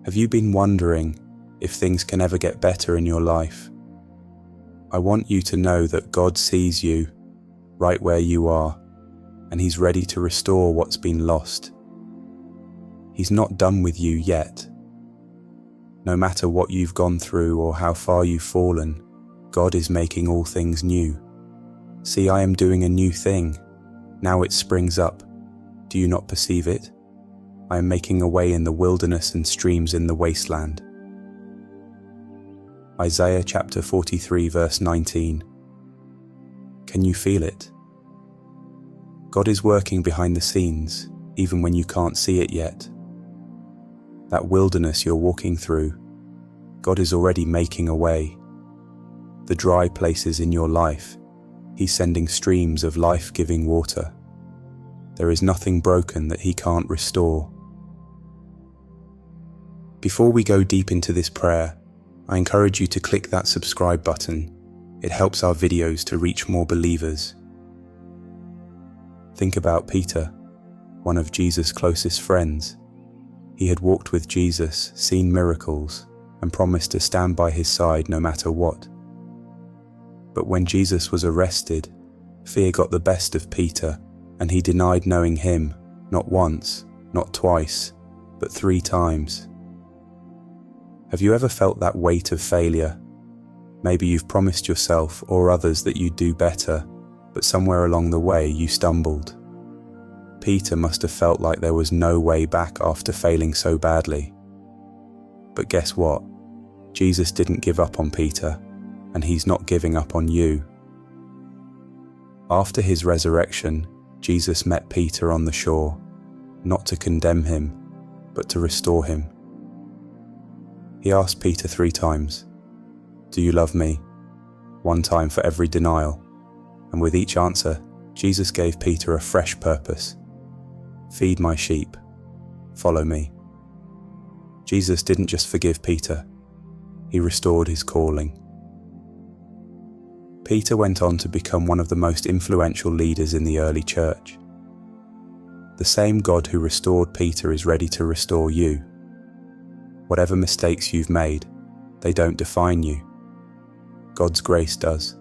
Have you been wondering if things can ever get better in your life? I want you to know that God sees you right where you are, and He's ready to restore what's been lost. He's not done with you yet. No matter what you've gone through or how far you've fallen, God is making all things new. See, I am doing a new thing. Now it springs up. Do you not perceive it? I am making a way in the wilderness and streams in the wasteland. Isaiah chapter 43 verse 19. Can you feel it? God is working behind the scenes, even when you can't see it yet. That wilderness you're walking through, God is already making a way. The dry places in your life, He's sending streams of life-giving water. There is nothing broken that He can't restore. Before we go deep into this prayer, I encourage you to click that subscribe button. It helps our videos to reach more believers. Think about Peter, one of Jesus' closest friends. He had walked with Jesus, seen miracles, and promised to stand by His side no matter what. But when Jesus was arrested, fear got the best of Peter, and he denied knowing Him, not once, not twice, but 3 times. Have you ever felt that weight of failure? Maybe you've promised yourself or others that you'd do better, but somewhere along the way you stumbled. Peter must have felt like there was no way back after failing so badly. But guess what? Jesus didn't give up on Peter, and He's not giving up on you. After His resurrection, Jesus met Peter on the shore, not to condemn him, but to restore him. He asked Peter 3 times, "Do you love me?" 1 time for every denial, and with each answer, Jesus gave Peter a fresh purpose. Feed my sheep, follow me. Jesus didn't just forgive Peter, He restored his calling. Peter went on to become one of the most influential leaders in the early church. The same God who restored Peter is ready to restore you. Whatever mistakes you've made, they don't define you. God's grace does.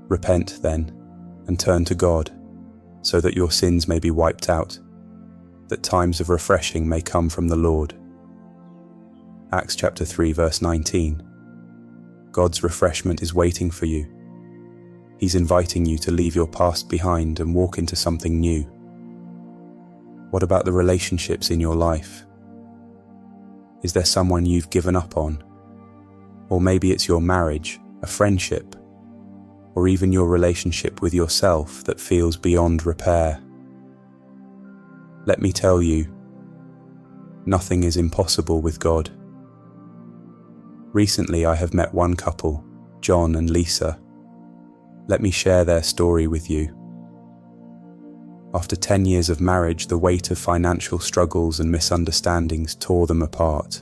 Repent then, and turn to God, so that your sins may be wiped out, that times of refreshing may come from the Lord. Acts chapter 3 verse 19. God's refreshment is waiting for you. He's inviting you to leave your past behind and walk into something new. What about the relationships in your life? Is there someone you've given up on? Or maybe it's your marriage, a friendship, or even your relationship with yourself that feels beyond repair. Let me tell you, nothing is impossible with God. Recently I have met one couple, John and Lisa. Let me share their story with you. After 10 years of marriage, the weight of financial struggles and misunderstandings tore them apart.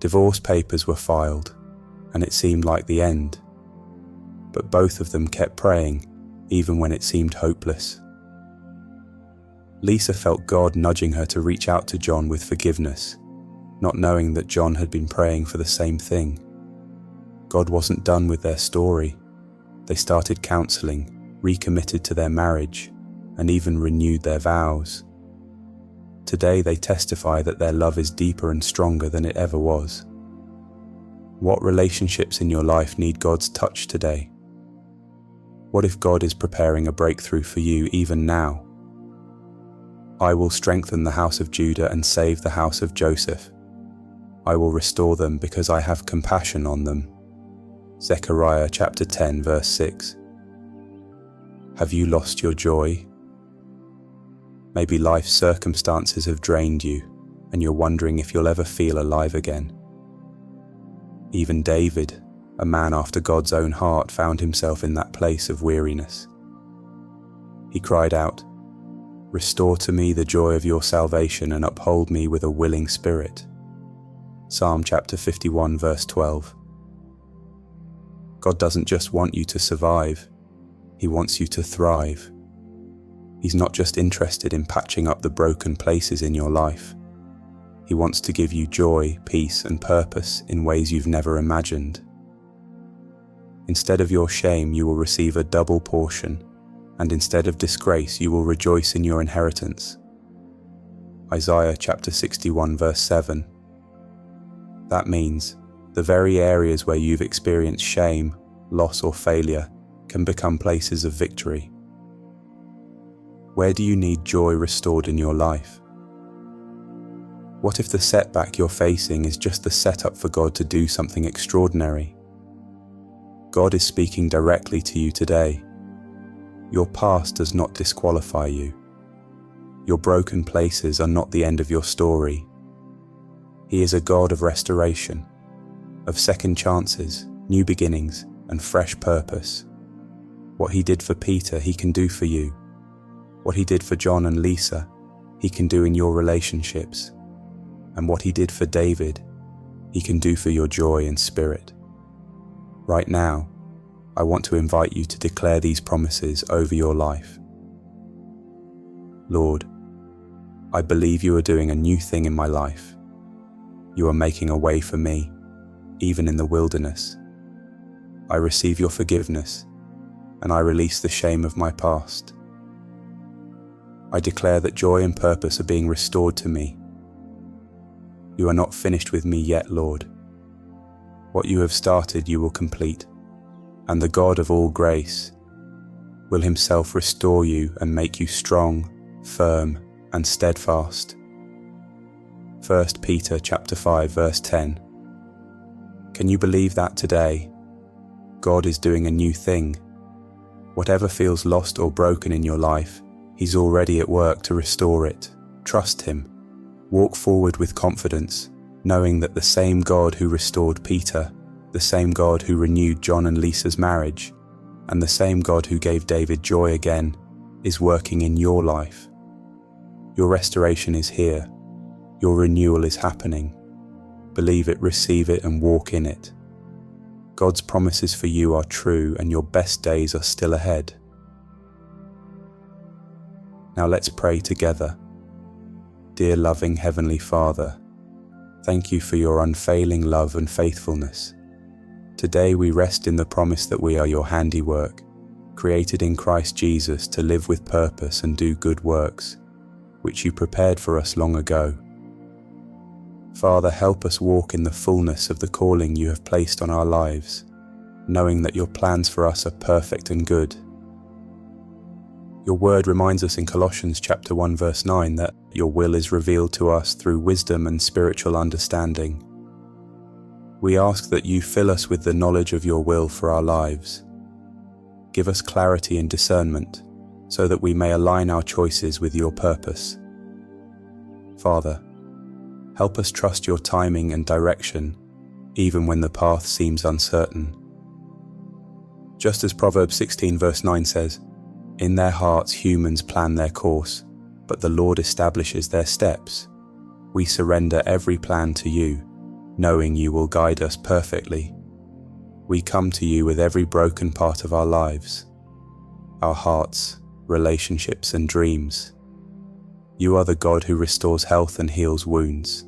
Divorce papers were filed, and it seemed like the end. But both of them kept praying, even when it seemed hopeless. Lisa felt God nudging her to reach out to John with forgiveness, not knowing that John had been praying for the same thing. God wasn't done with their story. They started counseling, recommitted to their marriage, and even renewed their vows. Today they testify that their love is deeper and stronger than it ever was. What relationships in your life need God's touch today? What if God is preparing a breakthrough for you even now? I will strengthen the house of Judah and save the house of Joseph. I will restore them because I have compassion on them. Zechariah chapter 10 verse 6. Have you lost your joy? Maybe life's circumstances have drained you, and you're wondering if you'll ever feel alive again. Even David, a man after God's own heart, found himself in that place of weariness. He cried out, "Restore to me the joy of your salvation and uphold me with a willing spirit." Psalm chapter 51 verse 12. God doesn't just want you to survive, He wants you to thrive. He's not just interested in patching up the broken places in your life. He wants to give you joy, peace, and purpose in ways you've never imagined. Instead of your shame, you will receive a double portion, and instead of disgrace, you will rejoice in your inheritance. Isaiah chapter 61 verse 7. That means the very areas where you've experienced shame, loss, or failure can become places of victory. Where do you need joy restored in your life? What if the setback you're facing is just the setup for God to do something extraordinary? God is speaking directly to you today. Your past does not disqualify you. Your broken places are not the end of your story. He is a God of restoration, of second chances, new beginnings, and fresh purpose. What He did for Peter, He can do for you. What He did for John and Lisa, He can do in your relationships. And what He did for David, He can do for your joy and spirit. Right now, I want to invite you to declare these promises over your life. Lord, I believe You are doing a new thing in my life. You are making a way for me, even in the wilderness. I receive Your forgiveness, and I release the shame of my past. I declare that joy and purpose are being restored to me. You are not finished with me yet, Lord. What You have started, You will complete, and the God of all grace will Himself restore you and make you strong, firm, and steadfast. 1 Peter chapter 5 verse 10. Can you believe that today? God is doing a new thing. Whatever feels lost or broken in your life, He's already at work to restore it. Trust Him. Walk forward with confidence, knowing that the same God who restored Peter, the same God who renewed John and Lisa's marriage, and the same God who gave David joy again, is working in your life. Your restoration is here. Your renewal is happening. Believe it, receive it, and walk in it. God's promises for you are true, and your best days are still ahead. Now let's pray together. Dear loving Heavenly Father, thank You for Your unfailing love and faithfulness. Today we rest in the promise that we are Your handiwork, created in Christ Jesus to live with purpose and do good works, which You prepared for us long ago. Father, help us walk in the fullness of the calling You have placed on our lives, knowing that Your plans for us are perfect and good. Your word reminds us in Colossians chapter 1 verse 9 that Your will is revealed to us through wisdom and spiritual understanding. We ask that You fill us with the knowledge of Your will for our lives. Give us clarity and discernment so that we may align our choices with Your purpose. Father, help us trust Your timing and direction, even when the path seems uncertain. Just as Proverbs 16 verse 9 says, "In their hearts humans plan their course, but the Lord establishes their steps." We surrender every plan to You, knowing You will guide us perfectly. We come to You with every broken part of our lives, our hearts, relationships, and dreams. You are the God who restores health and heals wounds.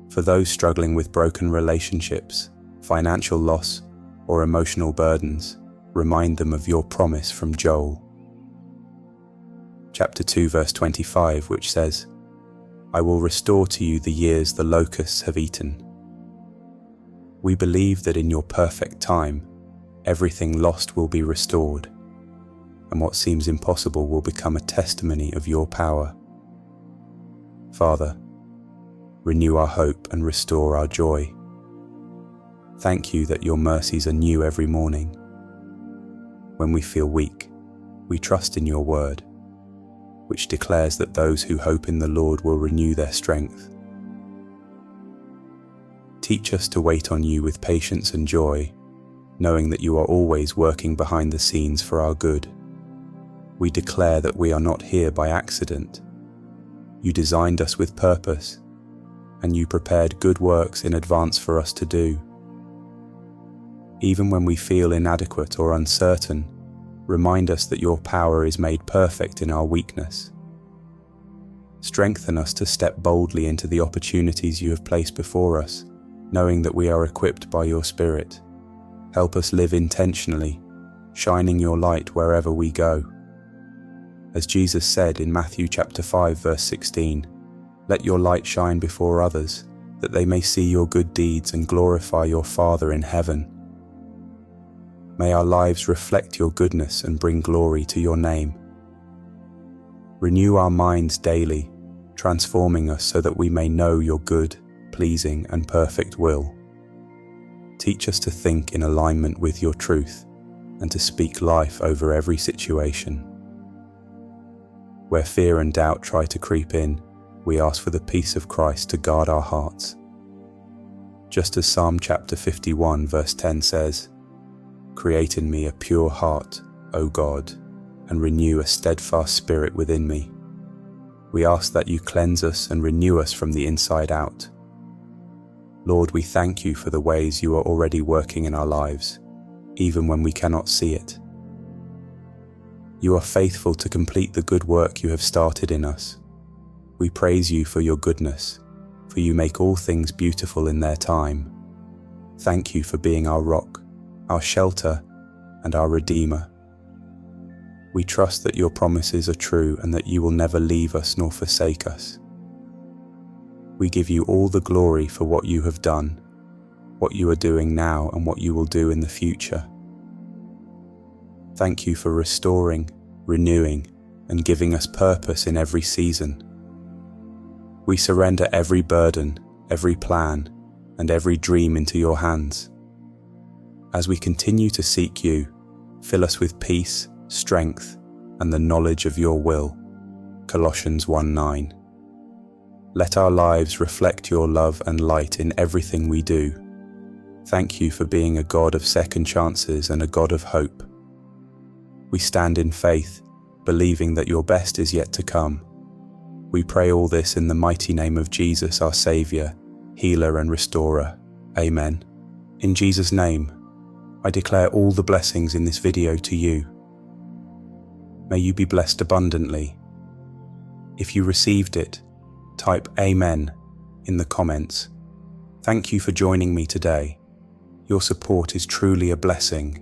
For those struggling with broken relationships, financial loss, or emotional burdens, remind them of Your promise from Joel. Chapter 2 verse 25, which says, "I will restore to you the years the locusts have eaten." We believe that in Your perfect time, everything lost will be restored, and what seems impossible will become a testimony of Your power. Father, renew our hope and restore our joy. Thank You that Your mercies are new every morning. When we feel weak, we trust in Your word, which declares that those who hope in the Lord will renew their strength. Teach us to wait on You with patience and joy, knowing that You are always working behind the scenes for our good. We declare that we are not here by accident. You designed us with purpose, and You prepared good works in advance for us to do. Even when we feel inadequate or uncertain, remind us that Your power is made perfect in our weakness. Strengthen us to step boldly into the opportunities you have placed before us, knowing that we are equipped by your Spirit. Help us live intentionally, shining your light wherever we go. As Jesus said in Matthew chapter 5 verse 16, "Let your light shine before others, that they may see your good deeds and glorify your Father in heaven." May our lives reflect your goodness and bring glory to your name. Renew our minds daily, transforming us so that we may know your good, pleasing, and perfect will. Teach us to think in alignment with your truth and to speak life over every situation. Where fear and doubt try to creep in, we ask for the peace of Christ to guard our hearts. Just as Psalm chapter 51 verse 10 says, "Create in me a pure heart, O God, and renew a steadfast spirit within me." We ask that you cleanse us and renew us from the inside out. Lord, we thank you for the ways you are already working in our lives, even when we cannot see it. You are faithful to complete the good work you have started in us. We praise you for your goodness, for you make all things beautiful in their time. Thank you for being our rock, our shelter, and our Redeemer. We trust that your promises are true and that you will never leave us nor forsake us. We give you all the glory for what you have done, what you are doing now, and what you will do in the future. Thank you for restoring, renewing, and giving us purpose in every season. We surrender every burden, every plan, and every dream into your hands. As we continue to seek you, fill us with peace, strength, and the knowledge of your will. Colossians 1:9. Let our lives reflect your love and light in everything we do. Thank you for being a God of second chances and a God of hope. We stand in faith, believing that your best is yet to come. We pray all this in the mighty name of Jesus, our Saviour, Healer and Restorer. Amen. In Jesus' name, I declare all the blessings in this video to you. May you be blessed abundantly. If you received it, type Amen in the comments. Thank you for joining me today. Your support is truly a blessing.